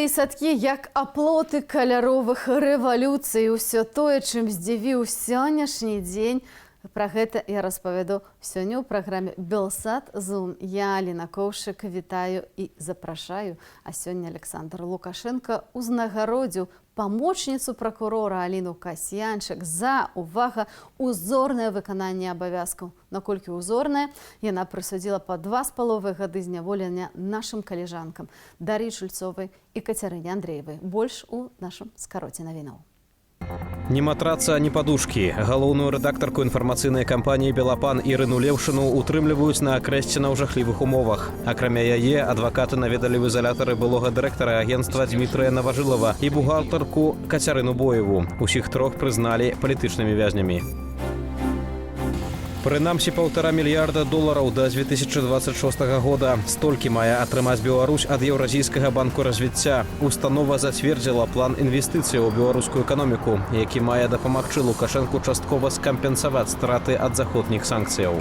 Школы і садкі як аплоты каляровых рэвалюцый. Усё тое, чым здзівіў сённяшні дзень. Пра гэта я распавяду сёння ў праграме «Белсад Зум». Я, Аліна Коўшык, вітаю і запрашаю. А сёння Александр Лукашенко узнагародзіў памочніцу пракурора Аліну Касьянчык за, увага, узорнае выкананне абавязкаў. Наколькі узорнае, яна прысудзіла па 2,5 гады зняволення нашым калежанкам Дар'і Шульцовай і Кацярыне Андреевай. Больш у нашым скароце навінаў. Ні матраца, ні падушкі. Галоўную рэдактарку інфармацыйнай кампаніі «Белапан» Ірыну Леўшыну утрымліваюць на акрэсце на жахлівых умовах. Акрамя яе, адвакаты наведалі ў ізалятары былога дырэктара агенцтва Дмітрыя Наважылава і бухгалтарку Кацярыну Боеву. Усіх трох прызналі палітычнымі вязнямі. Прынамсі, $1,5 мільярда до 2026 года. Столькі мае атрымаць Беларусь ад Еўразійскага банку развіцця. Установа зацвердзіла план інвестыцыяў у беларускую эканоміку, які мае дапамагчы Лукашэнку часткова скампенсаваць страты ад заходніх санкцыяў.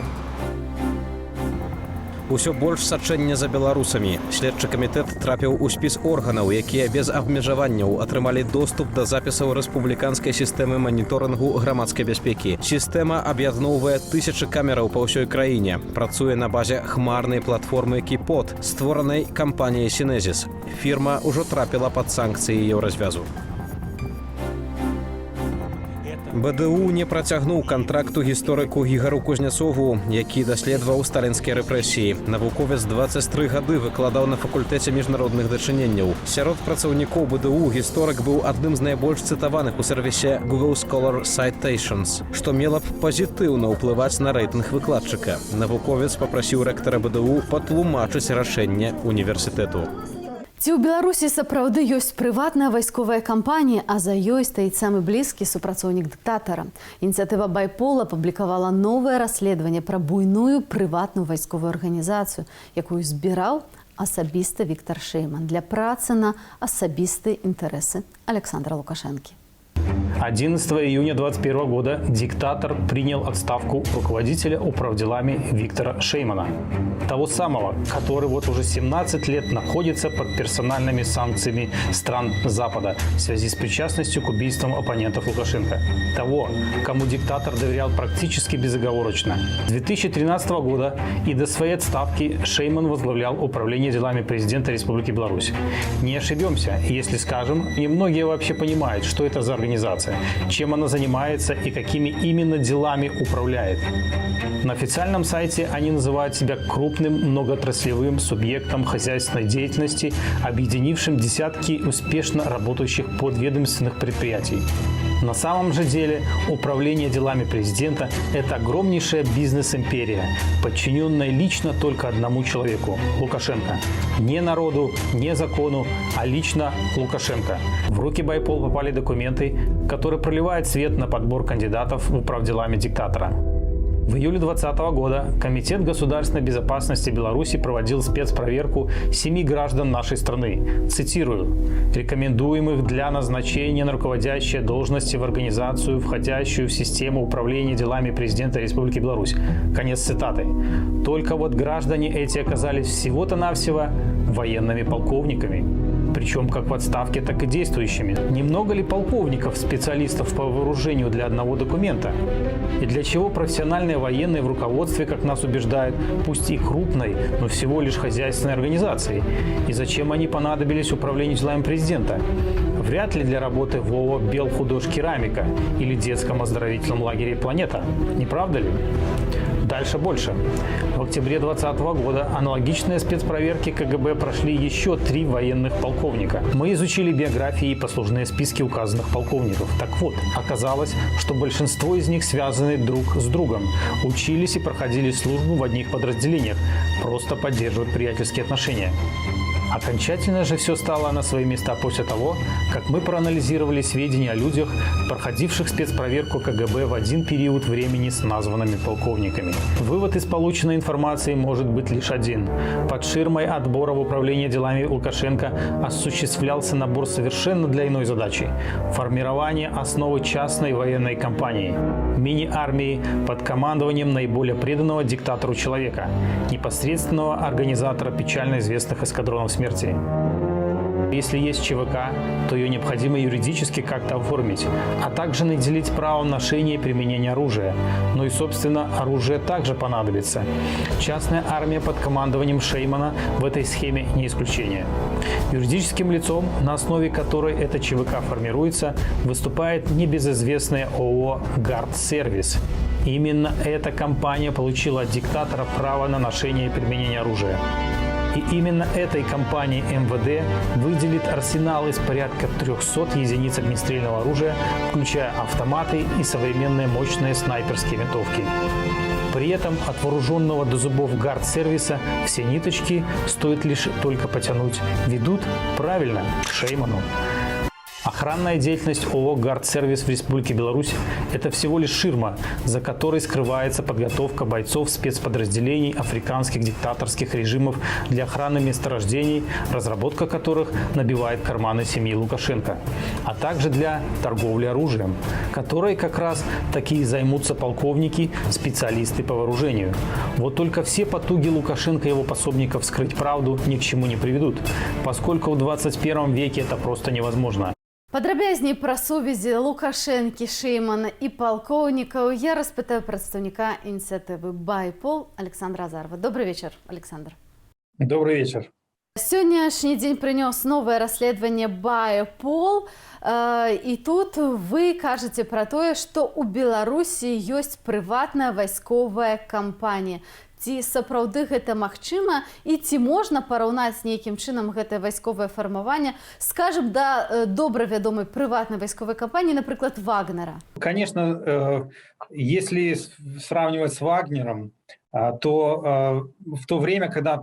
Усё больш сачэння за беларусамі. Следчы камітэт трапіў у спіс органаў, якія без абмежаванняў атрымалі доступ да запісаў рэспубліканскай сістэмы маніторынгу грамадскай бяспекі. Сістэма аб'ядноўвае тысячы камераў па ўсёй краіне. Працуе на базе хмарнай платформы «Кіпот», створанай кампаніяй «Сінезіс». Фірма ўжо трапіла пад санкцыі Еўразвязу. БДУ не працягнуў кантракту гісторыку Ігару Кузняцову, які даследаваў сталінскія рэпрэсіі. Навуковец 23 гады выкладаў на факультэце міжнародных дачыненняў. Сярод працаўнікоў БДУ гісторык быў адным з найбольш цытаваных у сервісе Google Scholar Citations, што мела б пазітыўна ўплываць на рэйтынг выкладчыка. Навуковец папрасіў рэктара БДУ патлумачыць рашэнне універсітэту. Ці ў Беларусі сапраўды ёсць прыватная вайсковая кампанія, а за ёй стаіць самы блізкі супрацоўнік дыктатара. Ініцыятыва «Байпол» апублікавала новае расследаванне пра буйную прыватную вайсковую арганізацыю, якую збіраў асабіста Віктор Шэйман для працы на асабістыя інтарэсы Александра Лукашэнкі. 11 июня 2021 года диктатор принял отставку руководителя управделами Виктора Шеймана. Того самого, который вот уже 17 лет находится под персональными санкциями стран Запада в связи с причастностью к убийствам оппонентов Лукашенко. Того, кому диктатор доверял практически безоговорочно. С 2013 года и до своей отставки Шейман возглавлял управление делами президента Республики Беларусь. Не ошибемся, если скажем, немногие вообще понимают, что это за организация, чем она занимается и какими именно делами управляет. На официальном сайте они называют себя крупным многоотраслевым субъектом хозяйственной деятельности, объединившим десятки успешно работающих подведомственных предприятий. На самом же деле управление делами президента – это огромнейшая бизнес-империя, подчиненная лично только одному человеку – Лукашенко. Не народу, не закону, а лично Лукашенко. В руки Байпол попали документы, которые проливают свет на подбор кандидатов в управделами диктатора. В июле 2020 года Комитет государственной безопасности Беларуси проводил спецпроверку 7 граждан нашей страны. Цитирую. «Рекомендуемых для назначения на руководящие должности в организацию, входящую в систему управления делами президента Республики Беларусь». Конец цитаты. Только вот граждане эти оказались всего-то-навсего военными полковниками. Причем как в отставке, так и действующими. Немного ли полковников, специалистов по вооружению для одного документа? И для чего профессиональные военные в руководстве, как нас убеждают, пусть и крупной, но всего лишь хозяйственной организацией? И зачем они понадобились управлению делами президента? Вряд ли для работы в ООО «Белхудожкерамика» или детском оздоровительном лагере «Планета». Не правда ли? Дальше больше. В октябре 2020 года аналогичные спецпроверки КГБ прошли еще 3 военных полковника. Мы изучили биографии и послужные списки указанных полковников. Так вот, оказалось, что большинство из них связаны друг с другом. Учились и проходили службу в одних подразделениях. Просто поддерживают приятельские отношения. Окончательно же все стало на свои места после того, как мы проанализировали сведения о людях, проходивших спецпроверку КГБ в один период времени с названными полковниками. Вывод из полученной информации может быть лишь один. Под ширмой отбора в управление делами Лукашенко осуществлялся набор совершенно для иной задачи – формирование основы частной военной кампании, мини-армии под командованием наиболее преданного диктатору человека, непосредственного организатора печально известных эскадронов смерти. Если есть ЧВК, то ее необходимо юридически как-то оформить, а также наделить правом ношения и применения оружия. Ну и, собственно, оружие также понадобится. Частная армия под командованием Шеймана в этой схеме не исключение. Юридическим лицом, на основе которой эта ЧВК формируется, выступает небезызвестная ООО «Гардсервис». Именно эта компания получила от диктатора право на ношение и применение оружия. И именно этой компании МВД выделит арсенал из порядка 300 единиц огнестрельного оружия, включая автоматы и современные мощные снайперские винтовки. При этом от вооруженного до зубов гардсервиса все ниточки, стоит лишь только потянуть, ведут правильно к Шейману. Охранная деятельность ООО «Гардсервис» в Республике Беларусь – это всего лишь ширма, за которой скрывается подготовка бойцов спецподразделений африканских диктаторских режимов для охраны месторождений, разработка которых набивает карманы семьи Лукашенко, а также для торговли оружием, которой как раз такие займутся полковники, специалисты по вооружению. Вот только все потуги Лукашенко и его пособников скрыть правду ни к чему не приведут, поскольку в 21 веке это просто невозможно. Падрабязней пра сувязі Лукашэнкі, Шеймана і палкоўнікаў я распытаю прадстаўніка ініцыятывы «Байпол» Александра Азарова. Добрый вечер, Александр. Добрый вечер. Сённяшні дзень прынёс новае расследаванне «Байпол», і тут вы кажаце пра тое, што ў Беларусі ёсць прыватная вайсковая кампанія. Ці сапраўды гэта магчыма і ці можна параўнаць нейкім чынам гэтае вайсковае фармаванне, скажем, да добра вядомай прыватнай вайсковай кампаніі, напрыклад, Вагнера? Конечно, если сравнивать с Вагнером, то в то время, когда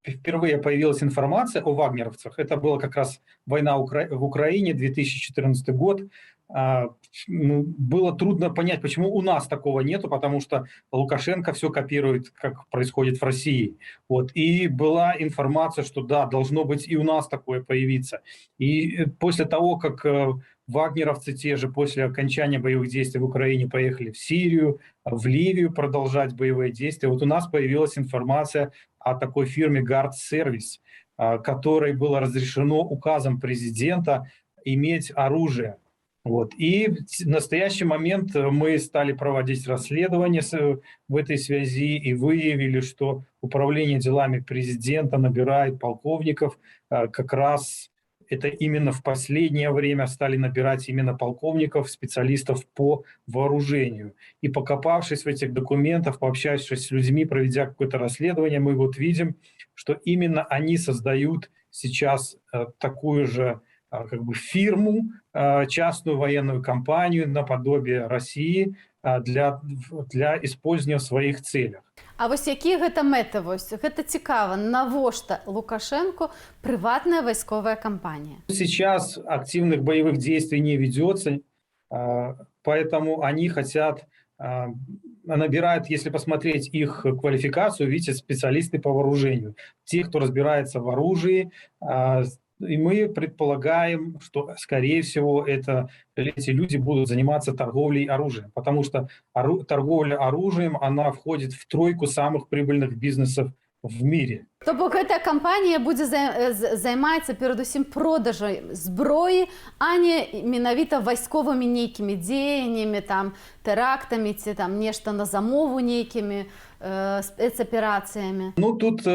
впервые появилась информация о вагнеровцах, это была как раз война в Украине, 2014 год, было трудно понять, почему у нас такого нету, потому что Лукашенко все копирует, как происходит в России. Вот. И была информация, что да, должно быть и у нас такое появиться. И после того, как вагнеровцы те же после окончания боевых действий в Украине поехали в Сирию, в Ливию продолжать боевые действия, вот у нас появилась информация о такой фирме «Гардсервис», которой было разрешено указом президента иметь оружие. Вот. И в настоящий момент мы стали проводить расследование в этой связи и выявили, что Управление делами президента набирает полковников. Как раз это именно в последнее время стали набирать именно полковников, специалистов по вооружению. И покопавшись в этих документах, пообщавшись с людьми, проведя какое-то расследование, мы вот видим, что именно они создают сейчас такую же как бы фирму, частную военную компанию наподобие России для использования в своих целях. А вось якія гэта мэты? Вось гэта цікава, навошта Лукашенко прыватная вайсковая кампанія? Сейчас активных боевых действий не ведется, поэтому они хотят, набирают, если посмотреть их квалификацию, видите, специалисты по вооружению, те, кто разбирается в оружии. И мы предполагаем, что, скорее всего, эти люди будут заниматься торговлей оружием, потому что торговля оружием, она входит в тройку самых прибыльных бизнесов в мире. То бок эта кампанія будзе займаецца перадусім продажай зброі, а не менавіта вайсковымі нейкімі дзеяннямі, там тэрактамі ці там нешта на замову нейкімі спецоперациями? Ну, тут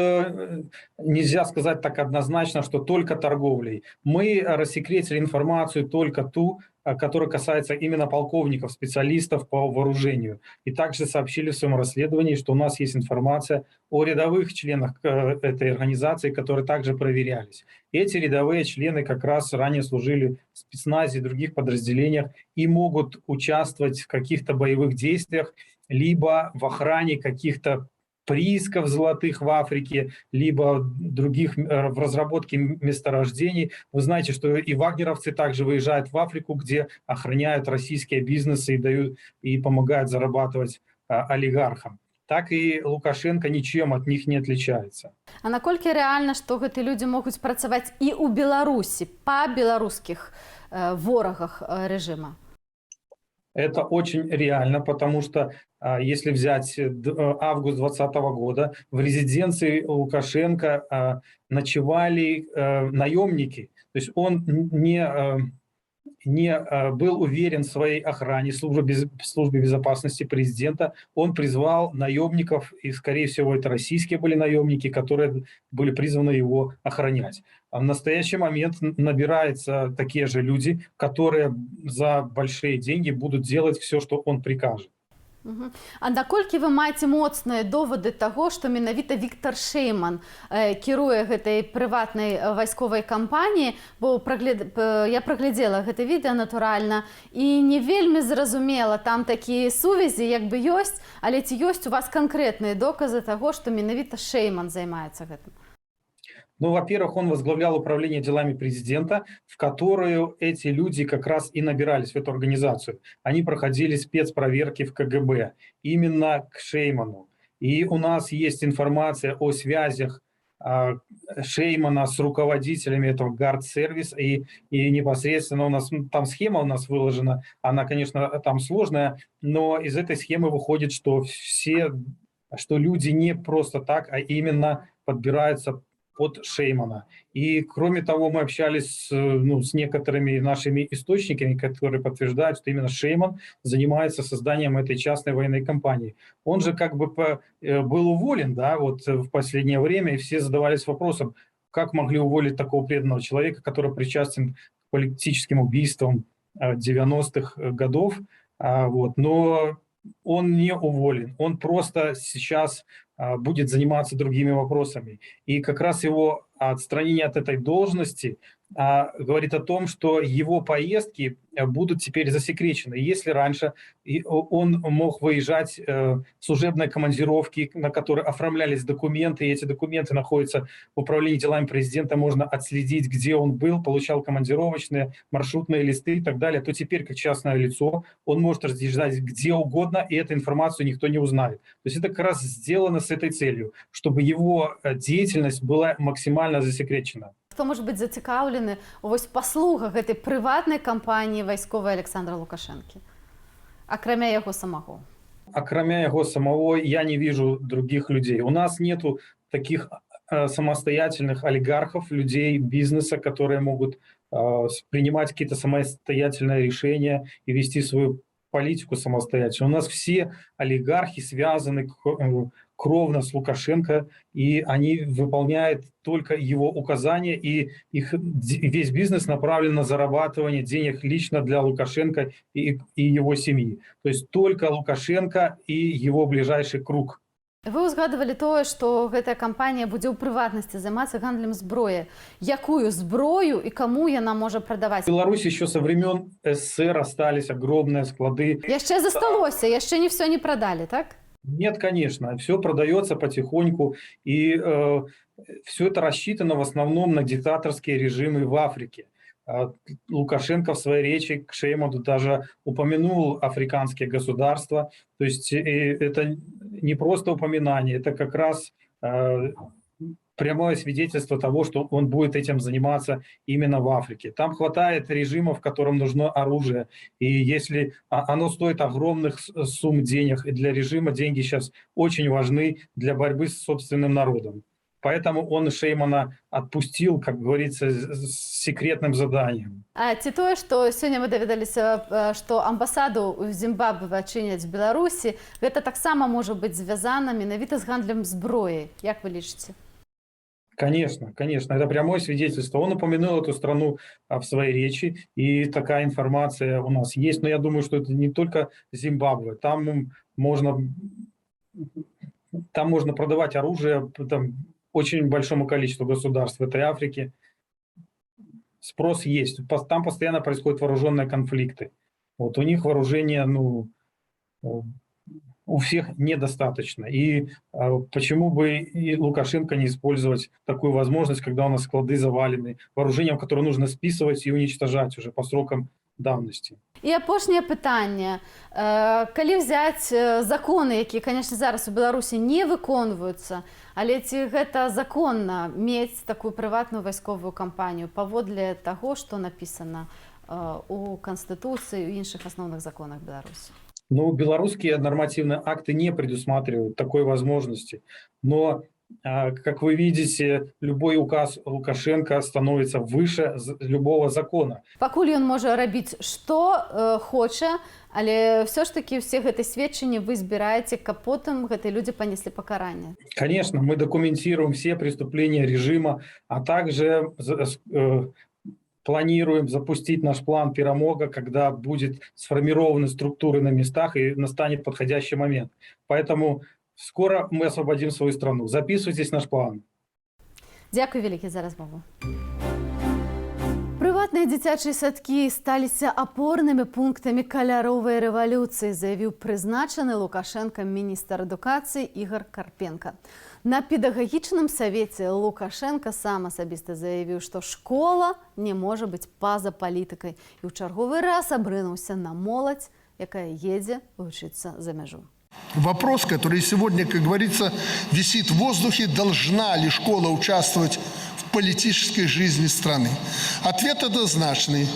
нельзя сказать так однозначно, что только торговлей. Мы рассекретили информацию только ту, которая касается именно полковников, специалистов по вооружению. И также сообщили в своем расследовании, что у нас есть информация о рядовых членах этой организации, которые также проверялись. Эти рядовые члены как раз ранее служили в спецназе и других подразделениях и могут участвовать в каких-то боевых действиях, либо в охране каких-то приисков золотых в Африке, либо других в разработке месторождений. Вы знаете, что и вагнеровцы также выезжают в Африку, где охраняют российские бизнесы и дают и помогают зарабатывать олигархам. Так и Лукашенко ничем от них не отличается. А наколькі рэальна, што гэты людзі могуць працаваць і ў Беларусі па беларускіх ворагах рэжыма? Это очень реально, потому что если взять август 2020 года, в резиденции Лукашенко ночевали наемники. То есть он не был уверен в своей охране, службе безопасности президента. Он призвал наемников, и, скорее всего, это российские были наемники, которые были призваны его охранять. А в настоящий момент набираются такие же люди, которые за большие деньги будут делать все, что он прикажет. А наколькі вы маеце моцныя довады таго, што менавіта Віктор Шейман кіруе гэтай прыватнай вайсковай кампаніі, бо я праглядзела гэта відэа натуральна і не вельмі зразумела, там такія сувязі як бы ёсць, але ці ёсць у вас канкрэтныя доказы таго, што менавіта Шейман займаецца гэтым? Ну, во-первых, он возглавлял управление делами президента, в которую эти люди как раз и набирались в эту организацию. Они проходили спецпроверки в КГБ именно к Шейману. И у нас есть информация о связях Шеймана с руководителями этого Guard-сервис, и непосредственно у нас там схема у нас выложена, она, конечно, там сложная, но из этой схемы выходит, что люди не просто так, а именно подбираются под Шеймана. И кроме того, мы общались с некоторыми нашими источниками, которые подтверждают, что именно Шейман занимается созданием этой частной военной компании. Он же как бы был уволен, да, вот в последнее время, и все задавались вопросом, как могли уволить такого преданного человека, который причастен к политическим убийствам 90-х годов, вот. Но он не уволен, он просто сейчас будет заниматься другими вопросами. И как раз его отстранение от этой должности говорит о том, что его поездки будут теперь засекречены. Если раньше он мог выезжать в служебные командировки, на которые оформлялись документы, и эти документы находятся в управлении делами президента, можно отследить, где он был, получал командировочные, маршрутные листы и так далее, то теперь, как частное лицо, он может разъезжать где угодно, и эту информацию никто не узнает. То есть это как раз сделано с этой целью, чтобы его деятельность была максимально засекречена. Хто може бути зацікавлений у паслугах гэтай прыватнай кампаніі вайсковай Александра Лукашэнкі, акрамя яго самого? Акрамя его самого я не вижу других людей. У нас нету таких самостоятельных олигархов, людей бизнеса, которые могут принимать какие-то самостоятельные решения и вести свою политику самостоятельно. У нас все олигархи связаны кровно с Лукашенко, и они выполняют только его указания, и весь бизнес направлен на зарабатывание денег лично для Лукашенко и его семьи. То есть только Лукашенко и его ближайший круг. Вы узгадывали тое, што гэтая кампанія будзе ў прыватнасці займацца гандлем зброі. Якую зброю і каму яна можа прадаваць? В Беларуси еще со времен СССР остались огромные склады. Яшчэ засталося, яшчэ не все не продали, так? Нет, конечно, все продается потихоньку, и все это рассчитано в основном на диктаторские режимы в Африке. Лукашенко в своей речи к Шейману даже упомянул африканские государства. То есть это не просто упоминание, это как раз прямое свидетельство того, что он будет этим заниматься именно в Африке. Там хватает режимов, которым нужно оружие. И если оно стоит огромных сумм денег, и для режима деньги сейчас очень важны для борьбы с собственным народом. Поэтому он Шеймана отпустил, как говорится, с секретным заданием. А ці тое, што сёння мы даведаліся, што амбасаду ў Зімбабве адчыняць Беларусі, гэта таксама можа быць звязана менавіта з гандлем зброяй. Як вы лічыце? Конечно, конечно, это прямое свидетельство. Он упомянул эту страну в своей речи, и такая информация у нас есть. Но я думаю, что это не только Зимбабве. Там можно продавать оружие очень большому количеству государств в этой Африке. Спрос есть. Там постоянно происходят вооруженные конфликты. Вот у них вооружение, у всех недостаточно. И почему бы и Лукашенко не использовать такую возможность, когда у нас склады завалены вооружением, которое нужно списывать и уничтожать уже по срокам давности. І апошняе пытанне. Калі взяць законы, якія, конечно, зараз у Беларусі не выконваюцца, але ці гэта законна мець такую прыватную вайсковую кампанію паводле таго, што напісана у Канстытуцыі, у іншых асноўных законах Беларусі? Ну, белорусские нормативные акты не предусматривают такой возможности. Но, как вы видите, любой указ Лукашенко становится выше любого закона. Пакуль ён можа рабіць што хоча, але ўсё ж такі ўсе гэтыя сведчанні вы збіраеце, каб потым гэтыя людзі панеслі пакаранне. Конечно, мы документируем все преступления режима, а также планируем запустить наш план перемога, когда будет сформированы структуры на местах и настанет подходящий момент. Поэтому скоро мы освободим свою страну. Записывайтесь в наш план. Дзякуй вялікі за размову. Прыватныя дзіцячыя садкі сталіся апорнымі пунктамі каляровай рэвалюцыі, заявіў прызначаны Лукашэнкам міністр адукацыі Ігор Карпенка. На педагагічным савеце Лукашенко сам асабіста заявіў, што школа не можа быць па-за палітыкай і ў чарговы раз абрынуўся на моладзь, якая едзе вучыцца за мяжу. Вопрос, который сегодня, как говорится, висит в воздухе: должна ли школа участвовать в политической жизни страны? Ответ однозначный.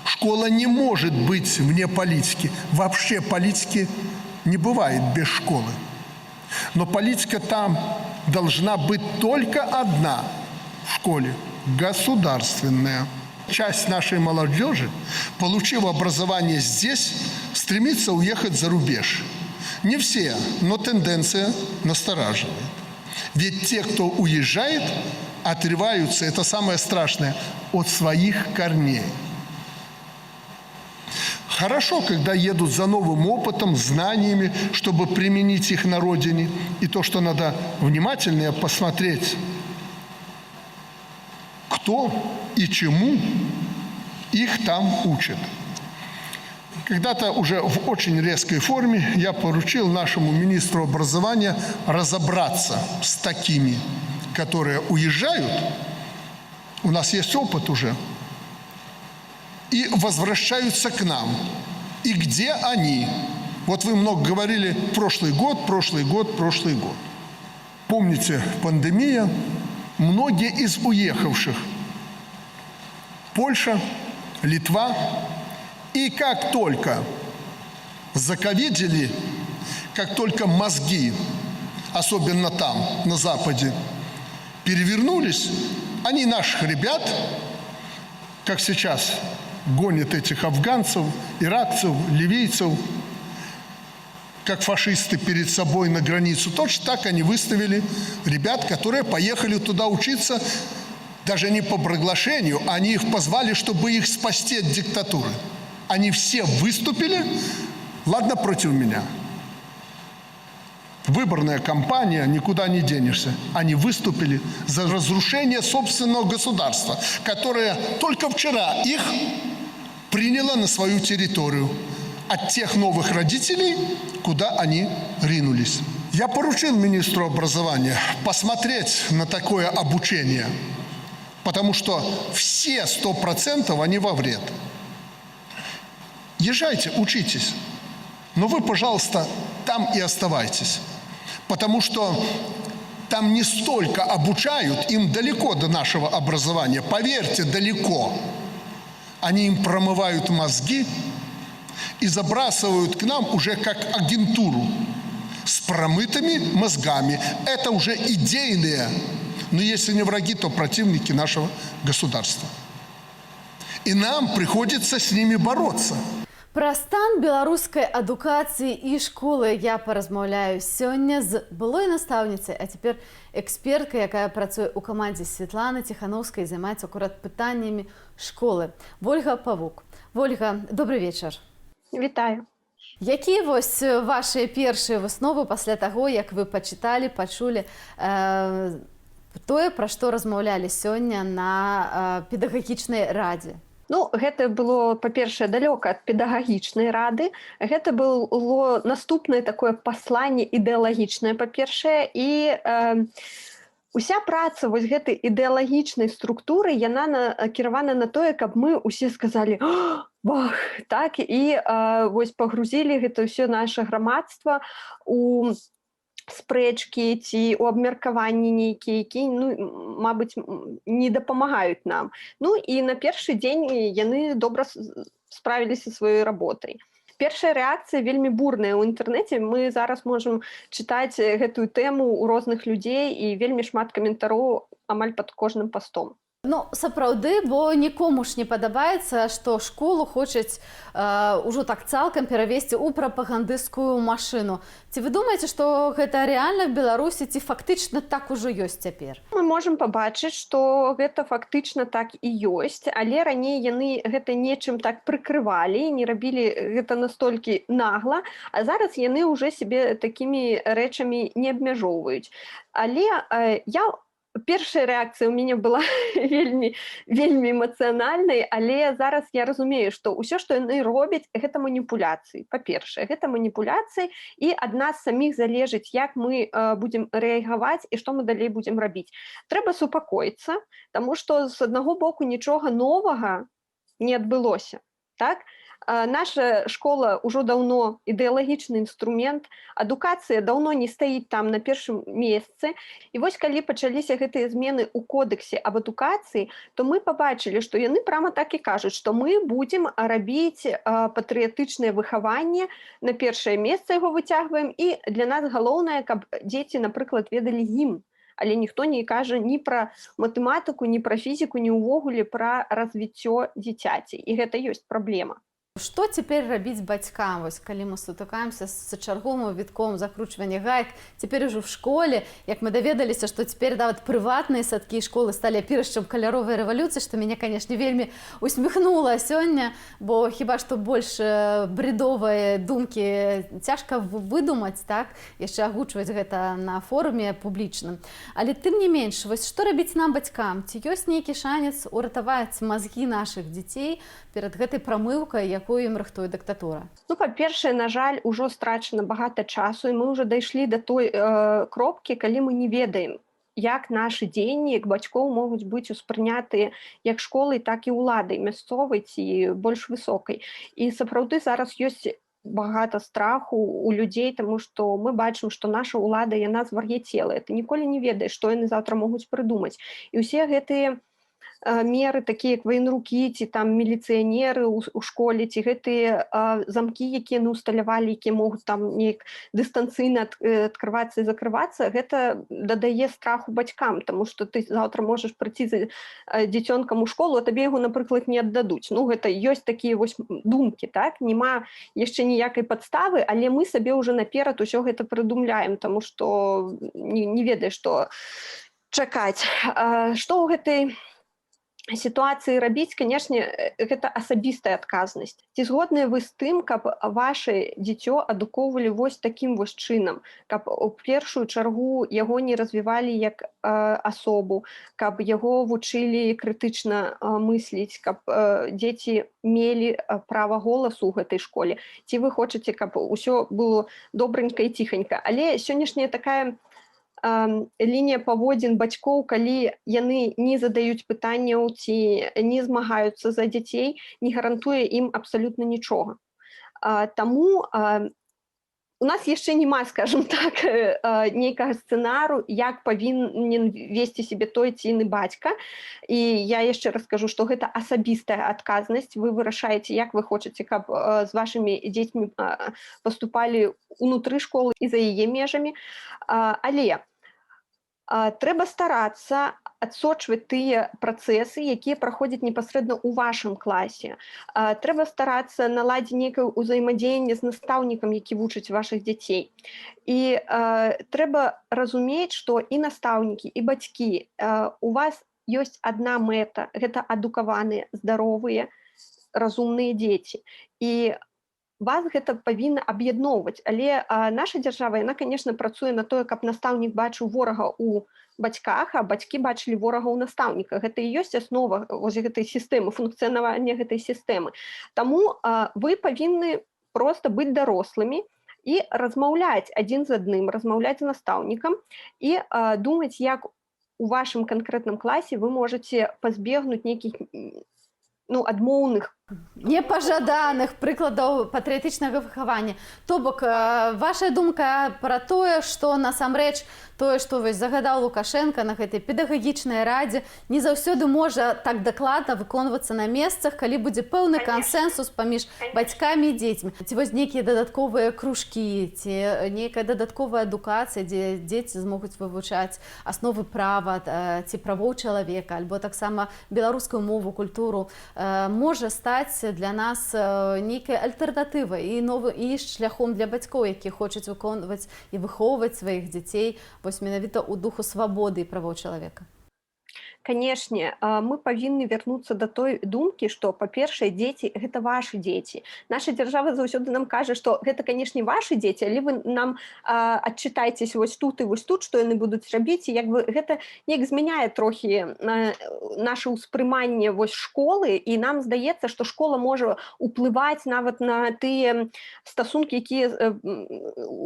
Школа не может быть вне политики. Вообще политики не бывает без школы. Но политика там должна быть только одна в школе – государственная. Часть нашей молодежи, получив образование здесь, стремится уехать за рубеж. Не все, но тенденция настораживает. Ведь те, кто уезжает, отрываются, это самое страшное, от своих корней. Хорошо, когда едут за новым опытом, знаниями, чтобы применить их на родине. И то, что надо внимательнее посмотреть, кто и чему их там учат. Когда-то уже в очень резкой форме я поручил нашему министру образования разобраться с такими, которые уезжают, у нас есть опыт уже, и возвращаются к нам. И где они? Вот вы много говорили прошлый год. Помните, пандемия, многие из уехавших – Польша, Литва. И как только заковидили, как только мозги, особенно там, на Западе, перевернулись, они наших ребят, как сейчас, гонят этих афганцев, иракцев, ливийцев, как фашисты перед собой на границу. Точно так они выставили ребят, которые поехали туда учиться, даже не по приглашению, они их позвали, чтобы их спасти от диктатуры. Они все выступили, ладно, против меня. Выборная кампания, никуда не денешься. Они выступили за разрушение собственного государства, которое только вчера их приняло на свою территорию от тех новых родителей, куда они ринулись. Я поручил министру образования посмотреть на такое обучение, потому что все 100% они во вред. Езжайте, учитесь, но вы, пожалуйста, там и оставайтесь, потому что там не столько обучают, им далеко до нашего образования, поверьте, далеко. Они им промывают мозги и забрасывают к нам уже как агентуру с промытыми мозгами. Это уже идейные, но если не враги, то противники нашего государства. И нам приходится с ними бороться. Пра стан беларускай адукацыі і школы я паразмаўляю сёння з былой настаўніцай, а цяпер эксперткай, якая працуе ў камандзе Светланы Ціхановскай і займаецца акурат пытаннямі школы. Вольга Павук. Вольга, добрый вечар. Вітаю. Якія вось вашыя першыя высновы пасля таго, як вы пачыталі, пачулі тое, пра што размаўлялі сёння на педагагічнай радзе? Ну, гэта было, па-першае, далёка ад педагагічнай рады. Гэта было наступнае такое пасланне ідэалагічнае, па-першае, і уся праца вось гэтай ідэалагічнай структуры, яна накіравана на тое, каб мы усе сказалі: «Бах!» Так, і вось пагрузілі гэта ўсё наше грамадства у спрэчкі ці ў абмеркаванні нейкія, якія, ну, мабыць, не дапамагаюць нам. Ну і на першы дзень яны добра справіліся сваёй работай. Першая рэакцыя вельмі бурная ў інтэрнэце. Мы зараз можам чытаць гэтую тэму ў розных людзей і вельмі шмат каментароў амаль пад кожным пастом. Ну, сапраўды, бо нікому ж не падабаецца, што школу хочуць ужо так цалкам перавесці ў прапагандысцкую машыну. Ці вы думаеце, што гэта рэальна в Беларусі, ці фактычна так ужо ёсць цяпер? Мы можам пабачыць, што гэта фактычна так і ёсць, але раней яны гэта нечым так прыкрывалі, не рабілі гэта настолькі нагла, а зараз яны ўжо сябе такімі рэчамі не абмяжоўваюць. Але першая рэакцыя ў мяне была вельмі эмацыянальнай, але зараз я разумею, што ўсё, што яны робяць, гэта маніпуляцыі. Па-першае, гэта маніпуляцыі, і ад нас саміх залежыць, як мы будзем рэагаваць і што мы далей будзем рабіць. Трэба супакоіцца, таму што з аднаго боку нічога новага не адбылося. Так? Наша школа ўжо даўно ідэалагічны інструмент, адукацыя даўно не стаіць там на першым месцы. І вось калі пачаліся гэтыя змены ў кодексе аб адукацыі, то мы пабачылі, што яны прямо так і кажуць, што мы будзем рабіць патрыятычнае выхаванне, на першае месца яго выцягваем, і для нас галоўнае, каб дзеці, напрыклад, ведалі гімн. Але ніхто не кажа ні пра матэматыку, ні пра фізіку, ні ўвогуле пра развіццё дзіцяці. І гэта ёсць праблема. Што цяпер рабіць бацькам, вось, калі мы сутыкаемся з чарговым вітком закручвання гаек, цяпер ужо в школе, як мы даведаліся, што цяпер нават прыватныя садкі і школы сталі апірышчам каляровай рэвалюцыі, што мяне, канешне, вельмі усміхнула сёння, бо хіба што больш бредовыя думкі цяжка выдумаць, так, яшчэ агучваць гэта на форуме публічным. Але тым не менш, вось што рабіць нам, бацькам? Ці ёсць нейкі шанец уратаваць мазгі нашых дзяцей перад гэтай прамыўкай, якую ім рыхтуе дыктатура? Ну, па-першае, на жаль, ужо страчана багата часу, і мы ўжо дайшлі да той кропкі, калі мы не ведаем, як нашы дзеянні, як бацькоў могуць быць успрынятыя як школай, так і ўладай мясцовай ці больш высокай. І сапраўды зараз ёсць багата страху у людзей, таму што мы бачым, што наша ўлада, яна звар'яцелая. Ты ніколі не ведаеш, што яны заўтра могуць прыдумаць. І ўсе гэтыя меры, такія як ваенрукі, ці там міліцыянеры ў школе, ці гэтыя замкі, якія яны ўсталявалі, якія могуць там неяк дыстанцыйна адкрывацца і закрывацца, гэта дадае страху бацькам, таму што ты заўтра можаш прыйти за дзіцёнкам у школу, а табе яго, напрыклад, не аддадуць. Ну, гэта ёсць такія вось думкі, так? Нема яшчэ ніякай падставы, але мы сабе ўжо наперад усё гэта прыдумляем, таму што не ведаеш, што чакаць. Што ў гэтай сітуацыі рабіць, канешне, гэта асабістая адказнасць. Ці згодныя вы з тым, каб ваше дзіцё адукоўвалі вось такім вось чынам, каб у першую чаргу яго не развівалі як асобу, каб яго вучылі крытычна мысліць, каб дзеці мелі права голасу ў гэтай школе? Ці вы хочаце, каб усё было добренька і ціханька? Але сённяшняя такая лінія паводзін бацькоў, калі яны не задаюць пытанняў ці не змагаюцца за дзяцей, не гарантуе ім абсалютна нічога. Таму у нас яшчэ няма, скажем так, нейкага сцэнару, як павінен весці сябе той ці іны бацька. І я яшчэ раз скажу, што гэта асабістая адказнасць. Вы вырашаеце, як вы хочаце, каб з вашымі дзецьмі паступалі ўнутры школы і за яе межамі. Але трэба старацца адсочваць тыя працэсы, якія праходзяць непасрэдна ў вашым класе. Трэба старацца наладзіць нейкае ўзаемадзеянне з настаўнікам, які вучыць вашых дзяцей. І трэба разумець, што і настаўнікі, і бацькі, у вас ёсць адна мэта, гэта адукаваныя, здаровыя, разумныя дзеці. І вас гэта павінна аб'ядноўваць. Але наша дзяржава, яна, канешне, працуе на тое, каб настаўнік бачыў ворага ў бацьках, а бацькі бачылі ворага ў настаўніках. Гэта і ёсць аснова вось гэтай сістэмы, функцыянавання гэтай сістэмы. Таму вы павінны проста быць дарослымі і размаўляць адзін з адным, размаўляць з настаўнікам і думаць, як у вашым канкрэтным класе вы можаце пазбегнуць нейкіх адмоўных непажаданых прыкладаў патрыятычнага выхавання. То бок, ваша думка пра тое, што насамрэч тое, што вось загадаў Лукашенко на гэтай педагагічнай радзе, не заўсёды можа так дакладна выконвацца на месцах, калі будзе пэўны кансэнсус паміж бацькамі і дзецьмі. Ці вось нейкія дадатковыя кружкі, ці нейкая дадатковая адукацыя, дзе дзеці змогуць вывучаць асновы права ці правоў чалавека, альбо таксама беларускую мову, культуру, можа стаць для нас нейкай альтэрнатывай і шляхом для бацькоў, які хочуць выконваць і выхоўваць сваіх дзяцей вось менавіта ў духу свабоды і правоў чалавека. Канешне, мы павінны вярнуцца да той думкі, што, па-першае, дзеці – гэта вашы дзеці. Наша дзяржава заўсёды нам кажа, што гэта, канешне, вашы дзеці, але вы нам адчытайцеся вось тут і вось тут, што яны будуць рабіць, і як бы гэта неяк змяняе трохі наше ўспрыманне вось школы, і нам здаецца, што школа можа ўплываць нават на тыя стасункі, якія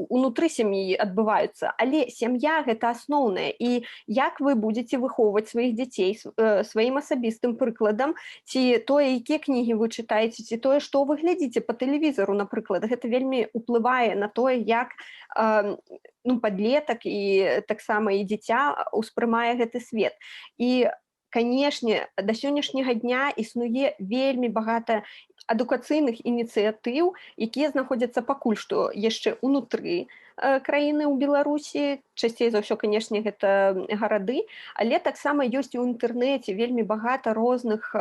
унутры сям'і адбываюцца. Але сям'я – гэта асноўнае, і як вы будзеце выхоўваць сваіх дзяцей сваім асабістым прыкладам, ці тое, якія кнігі вы чытаеце, ці тое, што вы глядзіце па тэлевізару, напрыклад, гэта вельмі ўплывае на тое, як падлетак і таксама і дзіця ўспрымае гэты свет. І, канешне, да сённяшняга дня існуе вельмі багата адукацыйных ініцыятыў, якія знаходзяцца пакуль што яшчэ ўнутры краіны ў Беларусі, часцей за ўсё, канешне, гэта гарады, але таксама ёсць у інтэрнэце вельмі багата розных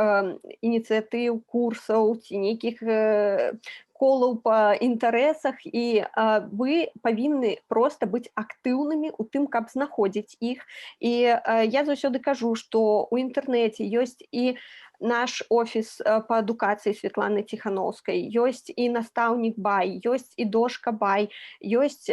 ініцыятыў, курсаў ці нейкіх колаў па інтарэсах, і вы павінны проста быць актыўнымі ў тым, каб знаходзіць іх. І я заўсёды кажу, што ў інтэрнэце ёсць і наш офіс па адукацыі Светланы Ціхановскай, ёсць і настаўнік Бай, ёсць і дошка Бай, ёсць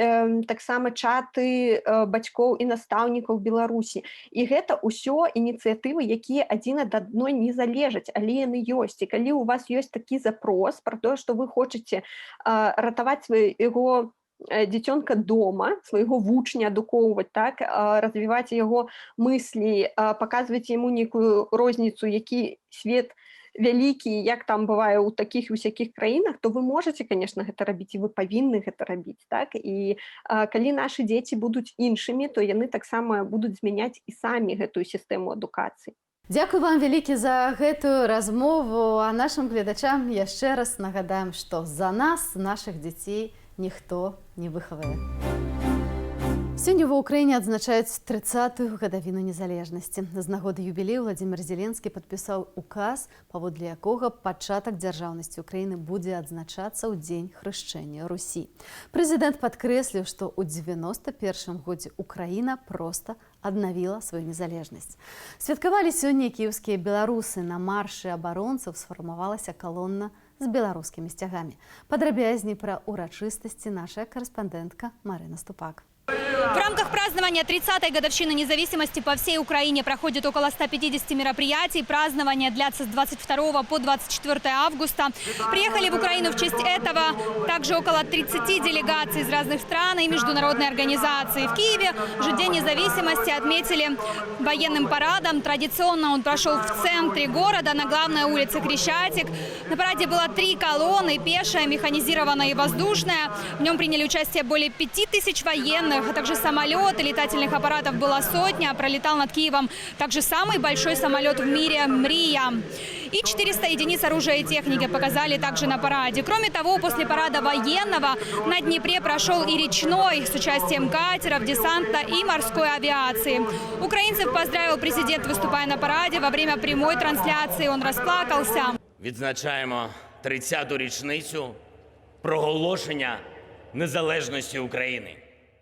таксама чаты бацькоў і настаўнікаў Беларусі. І гэта ўсё ініцыятывы, якія адзін ад адной не залежаць, але яны ёсць. І калі у вас ёсць такі запрос пра тое, што вы хочаце ратаваць свайго дзіцёнка дома, свайго вучня адукоўваць, так, развіваць яго мыслі, паказваць яму нейкую розніцу, які свет вялікі, як там бывае ў такіх і ўсякіх краінах, то вы можаце, конечно, гэта рабіць, і вы павінны гэта рабіць, так? І калі нашы дзеці будуць іншымі, то яны таксама будуць змяняць і самі гэтую сістэму адукацыі. Дзякуй вам вялікі за гэтую размову, а нашым гледачам яшчэ раз нагадаем, што за нас, нашых дзяцей, ніхто не выхавае. Сёння ва ўкраіне адзначаюць 30-ю гадавіну незалежнасці. З нагоды юбілею Владзімір Зеленскі падпісаў указ, паводле якога пачатак дзяржаўнасці ўкраіны будзе адзначацца ў дзень хрышчэння Русі. Прэзідэнт падкрэсліў, што ў 91-м годзе Украіна проста аднавіла сваю незалежнасць. Святкавалі сёння кіеўскія беларусы. На маршы абаронцаў сфармавалася калонна з беларускімі сцягамі. Падрабязней пра урачыстасці наша карэспандэнтка Марына Ступак. В рамках празднования 30-й годовщины независимости по всей Украине проходит около 150 мероприятий. Празднование длятся с 22 по 24 августа. Приехали в Украину в честь этого также около 30 делегаций из разных стран и международной организации. В Киеве же День независимости отметили военным парадом. Традиционно он прошел в центре города, на главной улице Крещатик. На параде было 3 колонны: пешая, механизированная и воздушная. В нем приняли участие более 5000 военных, а также самолеты, летательных аппаратов было 100. Пролетал над Киевом также самый большой самолет в мире «Мрия». И 400 единиц оружия и техники показали также на параде. Кроме того, после парада военного на Днепре прошел и речной с участием катеров, десанта и морской авиации. Украинцев поздравил президент, выступая на параде. Во время прямой трансляции он расплакался. Відзначаємо 30-ту річницю проголошення незалежності України.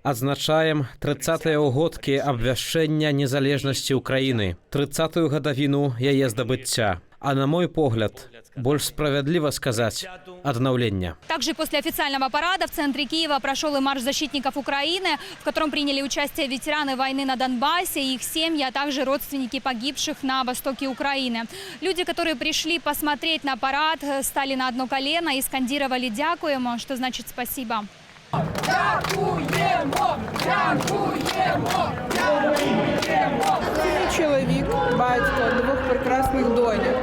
Адзначаем 30-е ўгодкі абвяшчэння незалежнасці ўкраіны, 30-ю гадавіну яе здабыцця. А на мой погляд, больш справядліва сказаць, аднаўлення. Также после официального парада в центре Киева прошел и марш защитников Украины, в котором приняли участие ветераны войны на Донбассе и их семьи, а также родственники погибших на востоке Украины. Люди, которые пришли посмотреть на парад, стали на одно колено и скандировали «Дякуємо», что значит «спасибо». Дякуємо! Дякуємо! Дякуємо! Чоловік, батько, 2 прекрасних доньок.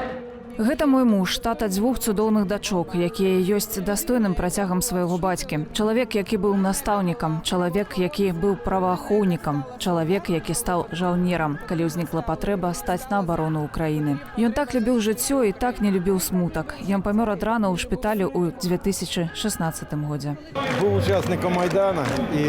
Гэта мой муж, тата 2 цудоўных дачок, якія ёсць дастойным працягам свайго бацькі. Чалавек, які быў настаўнікам, чалавек, які быў праваахоўнікам, чалавек, які стаў жаўнерам, калі ўзнікла патрэба стаць на абарону Украіны. Ён так любіў жыццё і так не любіў смутак. Ён памёр ад рану ў шпіталі ў 2016 годзе. Быў учасником Майдана і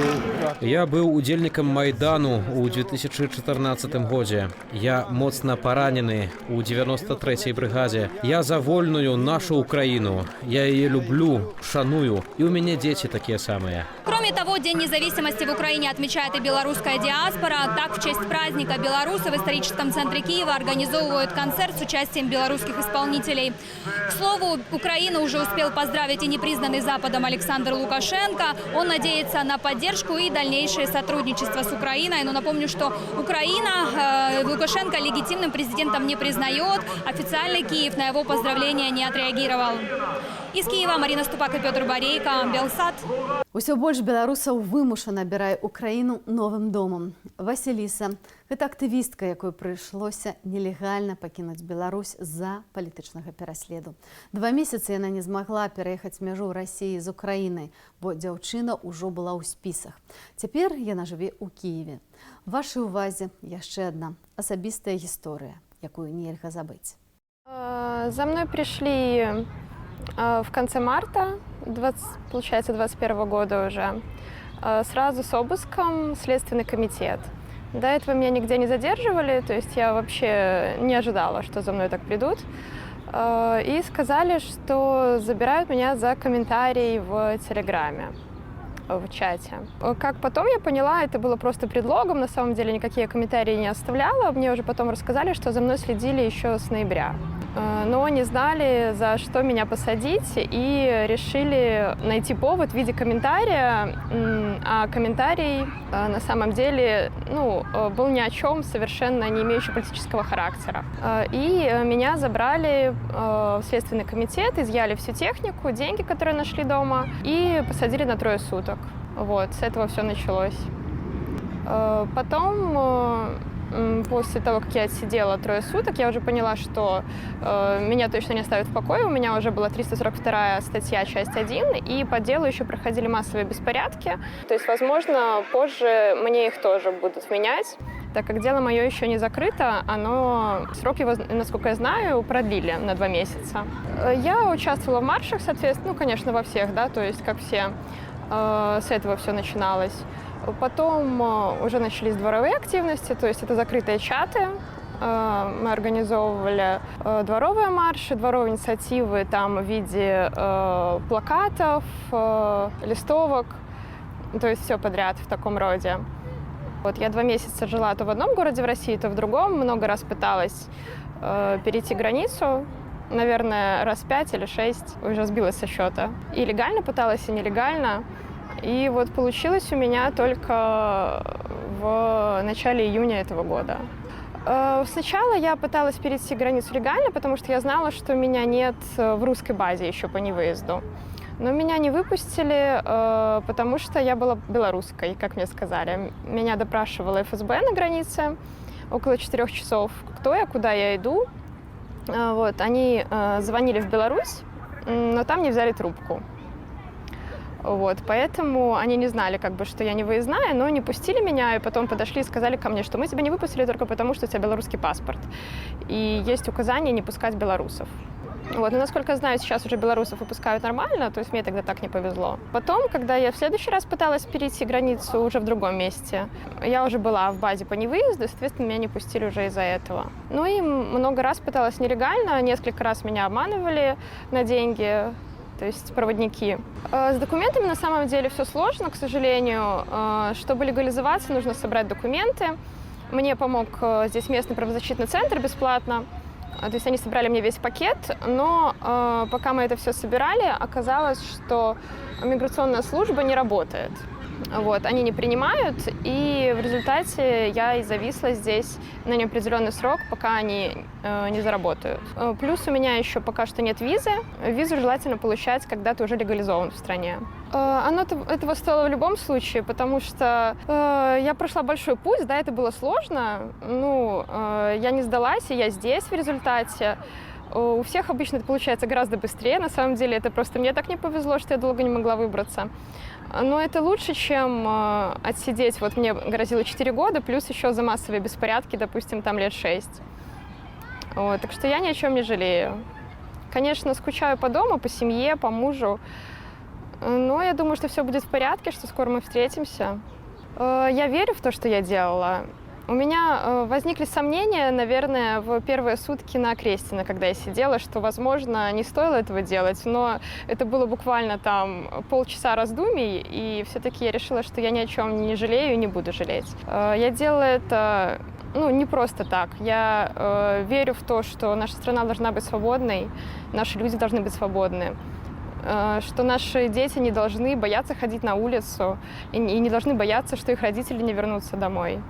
Я быў удзельнікам Майдану ў 2014 годзе. Я моцна паранены ў 93-й брыгадзе. Я за вольную нашу Украину. Я ее люблю, шаную. И у меня дети такие самые. Кроме того, День независимости в Украине отмечает и белорусская диаспора. Так, в честь праздника белорусы в историческом центре Киева организовывают концерт с участием белорусских исполнителей. К слову, Украина уже успел поздравить и непризнанный Западом Александр Лукашенко. Он надеется на поддержку и дальнейшее сотрудничество с Украиной. Но напомню, что Украина Лукашенко легитимным президентом не признает. Официальный Киев на его поздравления не отреагировал. Из Киева Марина Ступак и Петр Борейко, Белсат. Усё больш беларусаў вымушана абірае Украіну новым домам. Васіліса – гэта актывістка, якой прыйшлося нелегальна пакінуць Беларусь з-за палітычнага пераследу. 2 месяцы яна не змагла пераехаць мяжу Расіі з Украінай, бо дзяўчына ўжо была ў спісах. Цяпер яна жыве ў Кіеве. Вашай увазе яшчэ адна асабістая гісторыя, якую нельга забыць. За мной пришли в конце марта, получается, 2021 года уже, сразу с обыском Следственный комитет. До этого меня нигде не задерживали, то есть я вообще не ожидала, что за мной так придут. И сказали, что забирают меня за комментарий в Телеграме, в чате. Как потом я поняла, это было просто предлогом, на самом деле никакие комментарии не оставляла. Мне уже потом рассказали, что за мной следили еще с ноября. Но не знали, за что меня посадить, и решили найти повод в виде комментария. А комментарий на самом деле был ни о чем, совершенно не имеющий политического характера. И меня забрали в Следственный комитет, изъяли всю технику, деньги, которые нашли дома, и посадили на 3 суток. Вот, с этого все началось. Потом, после того, как я отсидела 3 суток, я уже поняла, что меня точно не оставят в покое. У меня уже была 342 статья, часть 1, и по делу еще проходили массовые беспорядки. То есть, возможно, позже мне их тоже будут вменять, так как дело мое еще не закрыто, срок его, насколько я знаю, продлили на 2 месяца. Я участвовала в маршах, соответственно, конечно, во всех, да, то есть как все. С этого все начиналось. Потом уже начались дворовые активности, то есть это закрытые чаты. Мы организовывали дворовые марши, дворовые инициативы там в виде плакатов, листовок, то есть все подряд в таком роде. Вот я 2 месяца жила то в одном городе в России, то в другом, много раз пыталась перейти границу. Наверное, раз 5 или 6, уже сбилась со счета. И легально пыталась, и нелегально. И вот получилось у меня только в начале июня этого года. Сначала я пыталась перейти границу легально, потому что я знала, что меня нет в русской базе еще по невыезду. Но меня не выпустили, потому что я была белорусской, как мне сказали. Меня допрашивала ФСБ на границе около 4 часов. Кто я, куда я иду. Вот, они звонили в Беларусь, но там не взяли трубку. Вот, поэтому они не знали, что я не выездная, но не пустили меня, и потом подошли и сказали ко мне, что мы тебя не выпустили только потому, что у тебя белорусский паспорт. И есть указание не пускать белорусов. Вот, но, насколько я знаю, сейчас уже белорусов выпускают нормально, то есть мне тогда так не повезло. Потом, когда я в следующий раз пыталась перейти границу уже в другом месте, я уже была в базе по невыезду, соответственно, меня не пустили уже из-за этого. Ну и много раз пыталась нелегально, несколько раз меня обманывали на деньги, то есть проводники. С документами на самом деле все сложно, к сожалению. Чтобы легализоваться, нужно собрать документы. Мне помог здесь местный правозащитный центр бесплатно. То есть они собрали мне весь пакет, но пока мы это все собирали, оказалось, что миграционная служба не работает. Вот, они не принимают, и в результате я и зависла здесь на неопределенный срок, пока они не заработают. Плюс у меня еще пока что нет визы. Визу желательно получать, когда ты уже легализован в стране. Оно этого стоило в любом случае, потому что я прошла большой путь, да, это было сложно. Я не сдалась, и я здесь в результате. У всех обычно это получается гораздо быстрее. На самом деле это просто мне так не повезло, что я долго не могла выбраться. Но это лучше, чем отсидеть. Вот мне грозило 4 года, плюс еще за массовые беспорядки, допустим, там лет 6. Вот, так что я ни о чем не жалею. Конечно, скучаю по дому, по семье, по мужу. Но я думаю, что все будет в порядке, что скоро мы встретимся. Я верю в то, что я делала. У меня возникли сомнения, наверное, в первые сутки на Крестина, когда я сидела, что, возможно, не стоило этого делать, но это было буквально там полчаса раздумий, и все-таки я решила, что я ни о чем не жалею и не буду жалеть. Я делала это, не просто так. Я верю в то, что наша страна должна быть свободной, наши люди должны быть свободны, что наши дети не должны бояться ходить на улицу и не должны бояться, что их родители не вернутся домой.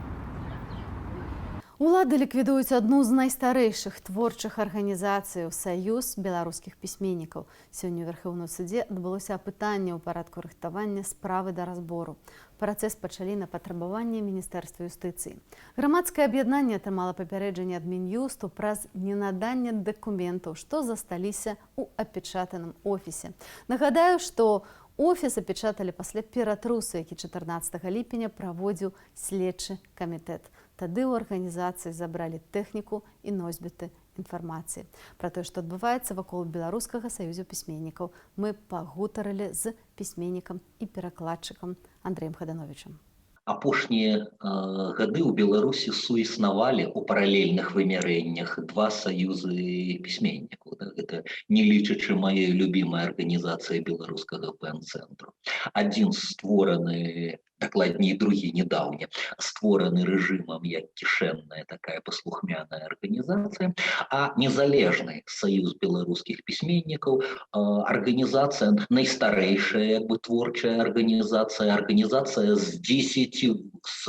Улады ліквідуюць адну з найстарэйшых творчых арганізацый Саюз беларускіх пісьменнікаў. Сёння ў Верховным судзе адбылося апытанне ў парадку рыхтавання справы да разбору. Працэс пачалі на патрабаванне Міністэрства юстыцыі. Грамадскае аб'яднанне атрымала папярэджанне ад Мін'юсту праз ненаданне дакументаў, што засталіся ў апечатаным офісе. Нагадаю, што офіс апечаталі пасля ператрусу, які 14 ліпеня праводзіў следчы камітэт. Тады ў арганізацыі забралі тэхніку і носьбіты інфармацыі. Пра тое, што адбываецца вакол Беларускага саюзу пісьменнікаў, мы пагутарылі з пісьменнікам і перакладчыкам Андрэем Хадановічам. Апошнія гады ў Беларусі суіснавалі ў паралельных вымярэннях два саюзы пісьменнікаў. Гэта не лічачы маёй любімай арганізацыі беларускага пэн-цэнтру. Адзін створаны, дакладней другі недаўня, створаны рэжымам як кішэнная такая паслухмяная арганізацыя, а незалежны саюз беларускіх пісьменнікаў, арганізацыя найстарэйшая творчая арганізацыя з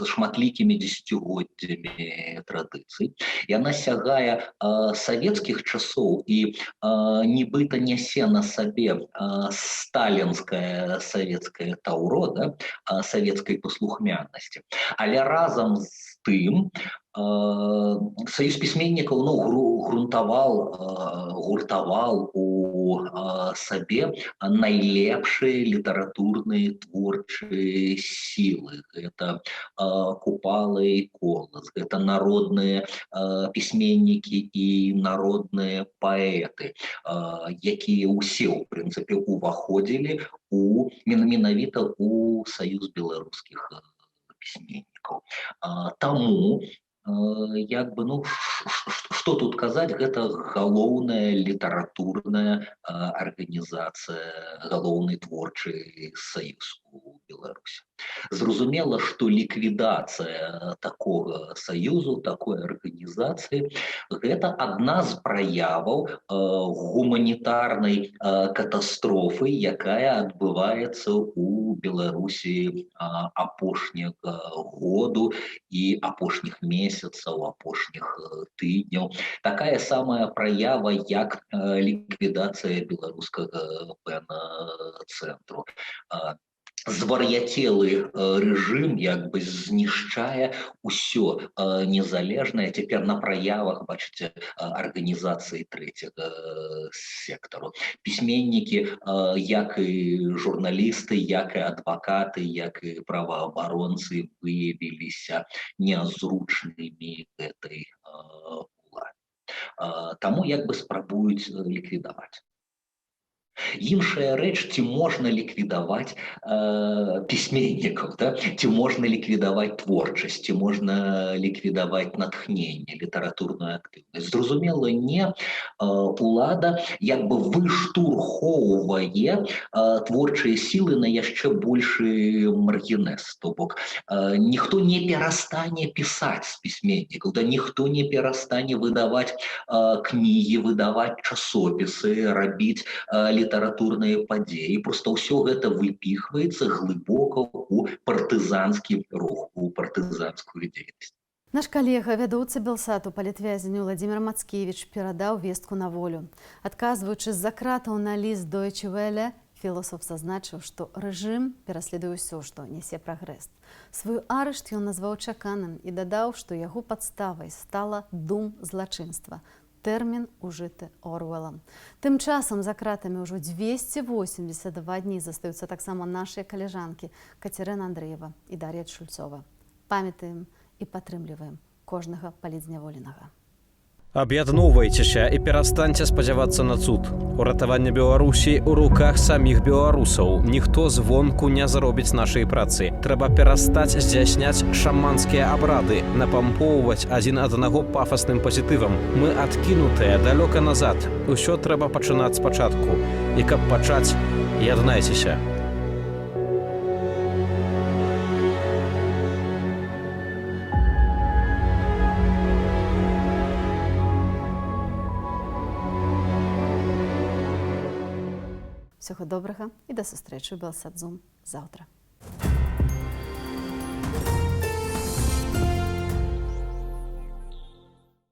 шматлікімі дзесяцігоддзямі традыцый. Яна сягае савецкіх часоў і нібыта нясе на сабе сталінскае савецкае таўро, савецкай паслухмянасці. Але разам з тым саюз пісьменнікаў гуртаваў у сабе найлепшыя літаратурныя творчыя сілы. Гэта Купала і Колас, гэта народныя пісьменнікі і народныя паэты, якія ўсе, у прынцыпе, уваходзілі менавіта ў саюз беларускіх пісьменнікаў. Таму што тут казаць, гэта галоўная літаратурная арганізацыя, галоўны творчы саюз у Беларусі. Зразумела, што ліквідацыя такога саюзу, такой арганізацыі, гэта адна з праяваў гуманітарнай катастрофы, якая адбываецца ў Беларусі апошняга году і апошніх месяцаў, апошніх тыдняў. Такая самая праява, як ліквідацыя беларускага пэн-цэнтру. Звар'яцелы рэжым як бы знішчае ўсё незалежнае. Цяпер на праявах, бачыце, арганізацыі трэцяга сектару. Пісьменнікі, як і журналісты, як і адвакаты, як і праваабаронцы выявіліся нязручнымі гэтай уладзе. Таму як бы спрабуюць ліквідаваць. Іншая рэч, ці можна ліквідаваць пісьменнікаў, ці можна ліквідаваць творчасць, ці можна ліквідаваць натхненне, літаратурную актыўнасць. Зразумела, не. Улада як бы выштурхоўвае творчыя сілы на яшчэ большы маргінез. То бок, ніхто не перастане пісаць з пісьменнікаў, ніхто не перастане выдаваць кнігі, выдаваць часопісы, рабіць літаратурныя падзеі. Просто ўсё гэта выпіхваецца глыбока ў партызанскі рух, у партызанскую дзейнасць. Наш калега, вядоўца Белсату, палітвязень Владзімір Мацкевіч перадаў вестку на волю. Адказваючы з-за кратаў на ліст Deutsche Welle, філосаф зазначыў, што рэжым пераследуе ўсё, што нясе прагрэс. Свой арышт ён назваў чаканым і дадаў, што яго падставай стала дум злачынства. тэрмін ужыты Орвелам. Тым часам за кратамі ўжо 282 дні застаюцца таксама нашыя калежанкі Кацярына Андрэева і Дар'я Шульцова. Памятаем і падтрымліваем кожнага палітзняволенага. Аб'ядноўвайцеся і перастаньце спадзявацца на цуд. Уратаванне Беларусі ў руках саміх беларусаў. Ніхто звонку не заробіць нашай працы. Трэба перастаць здзяйсняць шаманскія абрады, напампоўваць адзін аднаго пафасным пазітывам. Мы адкінутыя далёка назад. Усё трэба пачынаць спачатку. І каб пачаць, яднайцеся. Всього добрага і да сустрэчы ў Белсат Зум заўтра.